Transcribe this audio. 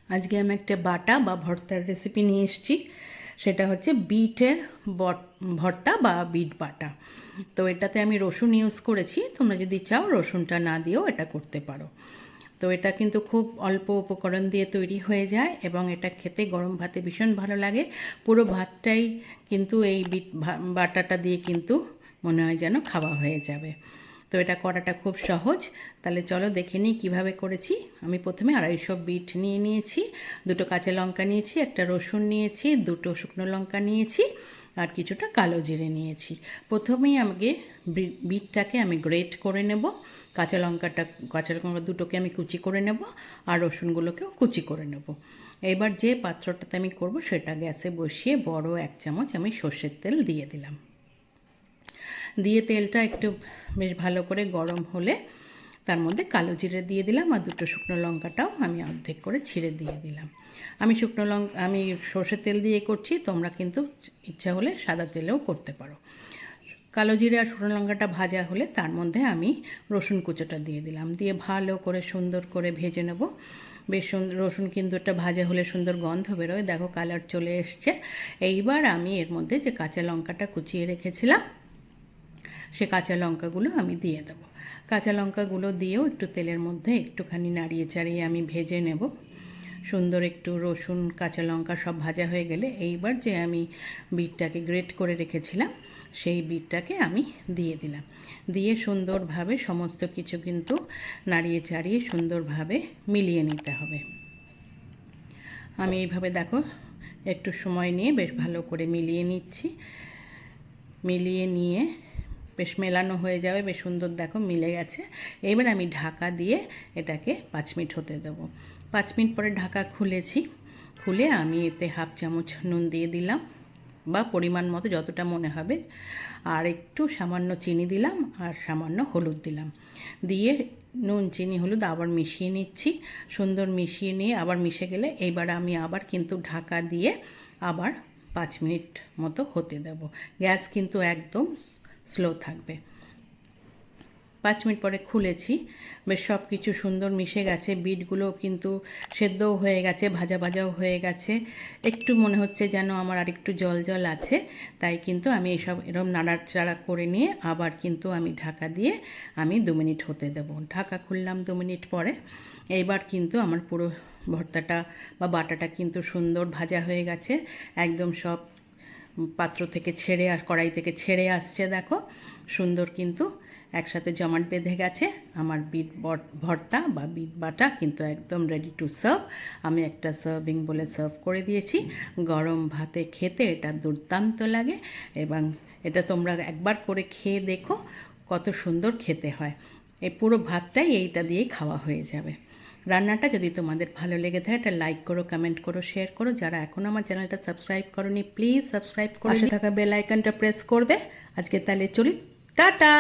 আজকে আমি একটা বাটা বা ভর্তার রেসিপি নিয়ে এসেছি। সেটা হচ্ছে বিটের ভর্তা বা বিট বাটা। তো এটাতে আমি রসুন ইউজ করেছি, তোমরা যদি চাও রসুনটা না দিয়েও এটা করতে পারো। তো এটা কিন্তু খুব অল্প উপকরণ দিয়ে তৈরি হয়ে যায় এবং এটা খেতে গরম ভাতে ভীষণ ভালো লাগে। পুরো ভাতটাই কিন্তু এই বিট বাটাটা দিয়ে কিন্তু মনে হয় যেন খাওয়া হয়ে যাবে। তো এটা করাটা খুব সহজ। তাহলে চলো দেখে নিই কীভাবে করেছি। আমি প্রথমে 250 বিট নিয়ে নিয়েছি, 2টো কাঁচা লঙ্কা নিয়েছি, একটা রসুন নিয়েছি, 2টো শুকনো লঙ্কা নিয়েছি আর কিছুটা কালো জিরে নিয়েছি। প্রথমেই আমাকে বিটটাকে আমি গ্রেট করে নেব। কাঁচা লঙ্কা দুটোকে আমি কুচি করে নেব আর রসুনগুলোকেও কুচি করে নেব। এবার যে পাত্রটাতে আমি করব সেটা গ্যাসে বসিয়ে বড় 1 চামচ আমি সর্ষের তেল দিয়ে দিলাম। দিয়ে তেলটা একটু বেশ ভালো করে গরম হলে তার মধ্যে কালো জিরে দিয়ে দিলাম আর 2টো শুকনো লঙ্কাটাও আমি অর্ধেক করে ছিঁড়ে দিয়ে দিলাম। আমি সর্ষের তেল দিয়ে করছি, তোমরা কিন্তু ইচ্ছা হলে সাদা তেলেও করতে পারো। কালো জিরে আর শুকনো লঙ্কাটা ভাজা হলে তার মধ্যে আমি রসুন কুচোটা দিয়ে দিলাম, দিয়ে ভালো করে সুন্দর করে ভেজে নেব। বেশ সুন্দর রসুন কিন্তু একটা ভাজা হলে সুন্দর গন্ধ বেরোয়, দেখো কালার চলে এসছে। এইবার আমি এর মধ্যে যে কাঁচা লঙ্কাটা কুচিয়ে রেখেছিলাম সে কাঁচা লঙ্কাগুলো আমি দিয়ে দেবো। কাঁচা লঙ্কাগুলো দিয়েও একটু তেলের মধ্যে একটুখানি নাড়িয়ে চাড়িয়ে আমি ভেজে নেব। সুন্দর একটু রসুন কাঁচা লঙ্কা সব ভাজা হয়ে গেলে এইবার যে আমি বিটটাকে গ্রেট করে রেখেছিলাম সেই বিটটাকে আমি দিয়ে দিলাম। দিয়ে সুন্দরভাবে সমস্ত কিছু কিন্তু নাড়িয়ে চাড়িয়ে সুন্দরভাবে মিলিয়ে নিতে হবে। আমি এইভাবে দেখো একটু সময় নিয়ে বেশ ভালো করে মিলিয়ে নিচ্ছি। মিলিয়ে নিয়ে বেশ মেলানো হয়ে যাবে, বেশ সুন্দর দেখো মিলে গেছে। এবার আমি ঢাকা দিয়ে এটাকে 5 মিনিট হতে দেবো। 5 মিনিট পরে ঢাকা খুলে আমি এতে 1/2 চামচ নুন দিয়ে দিলাম বা পরিমাণ মতো যতটা মনে হবে, আর একটু সামান্য চিনি দিলাম আর সামান্য হলুদ দিলাম। দিয়ে নুন চিনি হলুদ আবার মিশিয়ে নিচ্ছি। সুন্দর মিশিয়ে নিয়ে আবার মিশে গেলে এইবার আমি আবার কিন্তু ঢাকা দিয়ে আবার 5 মিনিট মতো হতে দেব। গ্যাস কিন্তু একদম স্লো থাকবে। 5 মিনিট পরে খুলেছি, বেশ সব কিছু সুন্দর মিশে গেছে। বিটগুলো কিন্তু সেদ্ধও হয়ে গেছে, ভাজা ভাজাও হয়ে গেছে। একটু মনে হচ্ছে যেন আমার আর একটু জল জল আছে, তাই কিন্তু আমি এরকম নাড়াচাড়া করে নিয়ে আবার কিন্তু আমি ঢাকা দিয়ে আমি 2 মিনিট হতে দেব। ঢাকা খুললাম 2 মিনিট পরে। এইবার কিন্তু আমার পুরো ভর্তাটা বা বাটাটা কিন্তু সুন্দর ভাজা হয়ে গেছে, একদম সব পাত্র থেকে ছেড়ে আর কড়াই থেকে ছেড়ে আসছে, দেখো সুন্দর কিন্তু একসাথে জমাট বেঁধে গেছে। আমার বিট ভর্তা বা বিট বাটা কিন্তু একদম রেডি টু সার্ভ। আমি একটা সার্ভিং বলে সার্ভ করে দিয়েছি। গরম ভাতে খেতে এটা দুর্দান্ত লাগে এবং এটা তোমরা একবার করে খেয়ে দেখো কত সুন্দর খেতে হয়। এই পুরো ভাতটাই এইটা দিয়েই খাওয়া হয়ে যাবে। রান্নাটা যদি তোমাদের ভালো লেগে থাকে একটা লাইক করো, কমেন্ট করো, শেয়ার করো। যারা এখনও আমার চ্যানেলটা সাবস্ক্রাইব করোনি প্লিজ সাবস্ক্রাইব করে পাশে থাকা বেল আইকনটা প্রেস করবে। আজকে তাহলে চলি, টাটা।